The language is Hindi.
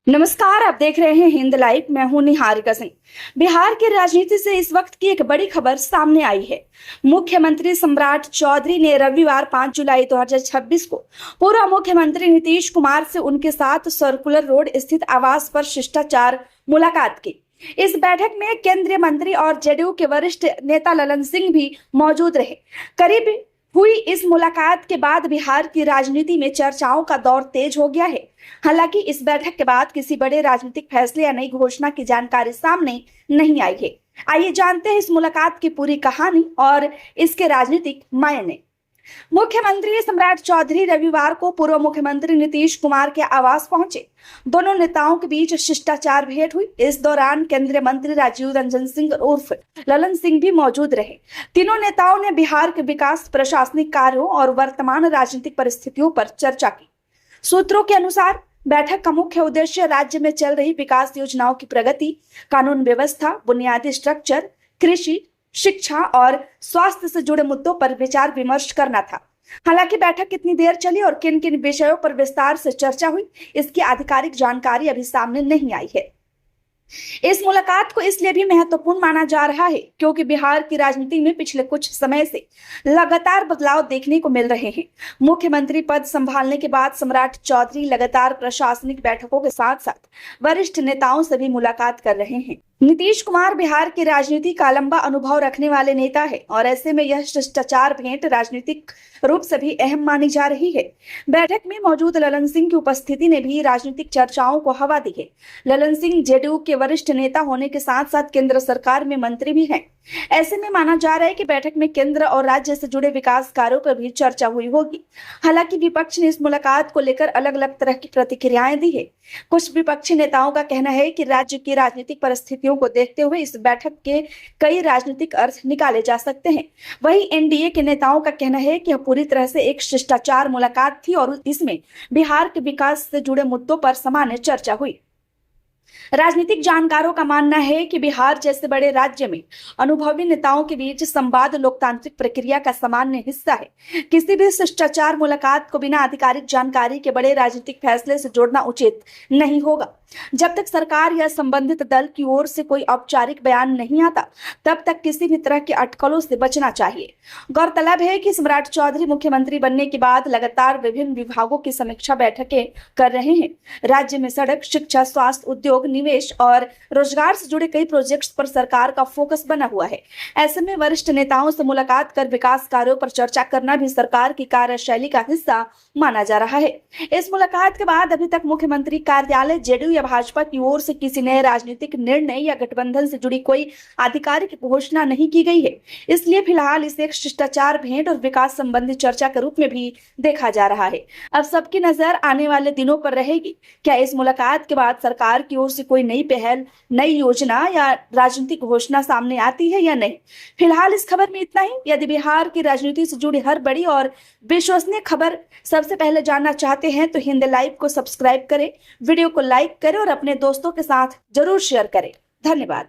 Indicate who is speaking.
Speaker 1: नमस्कार, आप देख रहे हैं हिंद लाइव। मैं हूं निहारिका सिंह। बिहार की राजनीति से इस वक्त की एक बड़ी खबर सामने आई है। मुख्यमंत्री सम्राट चौधरी ने रविवार 5 जुलाई 2026 को पूर्व मुख्यमंत्री नीतीश कुमार से उनके साथ सर्कुलर रोड स्थित आवास पर शिष्टाचार मुलाकात की। इस बैठक में केंद्रीय मंत्री और जेडीयू के वरिष्ठ नेता ललन सिंह भी मौजूद रहे। करीब हुई इस मुलाकात के बाद बिहार की राजनीति में चर्चाओं का दौर तेज हो गया है। हालांकि इस बैठक के बाद किसी बड़े राजनीतिक फैसले या नई घोषणा की जानकारी सामने नहीं आई है। आइए जानते हैं इस मुलाकात की पूरी कहानी और इसके राजनीतिक मायने। मुख्यमंत्री सम्राट चौधरी रविवार को पूर्व मुख्यमंत्री नीतीश कुमार के आवास पहुंचे। दोनों नेताओं के बीच शिष्टाचार भेंट हुई। इस दौरान केंद्रीय मंत्री राजीव रंजन सिंह उर्फ ललन सिंह भी मौजूद रहे। तीनों नेताओं ने बिहार के विकास, प्रशासनिक कार्यों और वर्तमान राजनीतिक परिस्थितियों पर चर्चा की। सूत्रों के अनुसार बैठक का मुख्य उद्देश्य राज्य में चल रही विकास योजनाओं की प्रगति, कानून व्यवस्था, बुनियादी स्ट्रक्चर, कृषि, शिक्षा और स्वास्थ्य से जुड़े मुद्दों पर विचार विमर्श करना था। हालांकि बैठक कितनी देर चली और किन किन विषयों पर विस्तार से चर्चा हुई, इसकी आधिकारिक जानकारी अभी सामने नहीं आई है। इस मुलाकात को इसलिए भी महत्वपूर्ण माना जा रहा है क्योंकि बिहार की राजनीति में पिछले कुछ समय से लगातार बदलाव देखने को मिल रहे हैं। मुख्यमंत्री पद संभालने के बाद सम्राट चौधरी लगातार प्रशासनिक बैठकों के साथ साथ वरिष्ठ नेताओं से भी मुलाकात कर रहे हैं। नीतीश कुमार बिहार की राजनीति का लंबा अनुभव रखने वाले नेता है और ऐसे में यह शिष्टाचार भेंट राजनीतिक रूप से भी अहम मानी जा रही है। बैठक में मौजूद ललन सिंह की उपस्थिति ने भी राजनीतिक चर्चाओं को हवा दी है। ललन सिंह जेडीयू के वरिष्ठ नेता होने के साथ साथ केंद्र सरकार में मंत्री भी हैं। ऐसे में माना जा रहा है कि बैठक में केंद्र और राज्य से जुड़े विकास कार्यों पर भी चर्चा हुई होगी। हालांकि विपक्ष ने इस मुलाकात को लेकर अलग अलग तरह की प्रतिक्रियाएं दी है। कुछ विपक्षी नेताओं का कहना है कि राज्य की राजनीतिक परिस्थितियों को देखते हुए इस बैठक के कई राजनीतिक अर्थ निकाले जा सकते हैं। वहीं एनडीए के नेताओं का कहना है कि यह पूरी तरह से एक शिष्टाचार मुलाकात थी और इसमें बिहार के विकास से जुड़े मुद्दों पर सामान्य चर्चा हुई। राजनीतिक जानकारों का मानना है कि बिहार जैसे बड़े राज्य में अनुभवी नेताओं के बीच संवाद लोकतांत्रिक प्रक्रिया का सामान्य हिस्सा है। किसी भी शिष्टाचार मुलाकात को बिना आधिकारिक जानकारी के बड़े राजनीतिक फैसले से जोड़ना उचित नहीं होगा। जब तक सरकार या संबंधित दल की ओर से कोई औपचारिक बयान नहीं आता, तब तक किसी भी तरह के अटकलों से बचना चाहिए। गौरतलब है कि सम्राट चौधरी मुख्यमंत्री बनने के बाद लगातार विभिन्न विभागों की समीक्षा बैठकें कर रहे हैं। राज्य में सड़क, शिक्षा, स्वास्थ्य, उद्योग, निवेश और रोजगार से जुड़े कई प्रोजेक्ट्स पर सरकार का फोकस बना हुआ है। ऐसे में वरिष्ठ नेताओं से मुलाकात कर विकास कार्यों पर चर्चा करना भी सरकार की कार्यशैली का हिस्सा माना जा रहा है। इस मुलाकात के बाद अभी तक मुख्यमंत्री कार्यालय, जेडीयू या भाजपा की ओर से किसी नए राजनीतिक निर्णय या गठबंधन से जुड़ी कोई आधिकारिक घोषणा नहीं की गई है। इसलिए फिलहाल इसे एक शिष्टाचार भेंट और विकास संबंधी चर्चा के रूप में भी देखा जा रहा है। अब सबकी नजर आने वाले दिनों पर रहेगी। क्या इस मुलाकात के बाद सरकार की ओर से कोई नई पहल, नई योजना या राजनीतिक घोषणा सामने आती है या नहीं? फिलहाल इस खबर में इतना ही। यदि बिहार की राजनीति से जुड़ी हर बड़ी और विश्वसनीय खबर सबसे पहले जानना चाहते हैं तो हिंद लाइव को सब्सक्राइब करें, वीडियो को लाइक करें और अपने दोस्तों के साथ जरूर शेयर करें। धन्यवाद।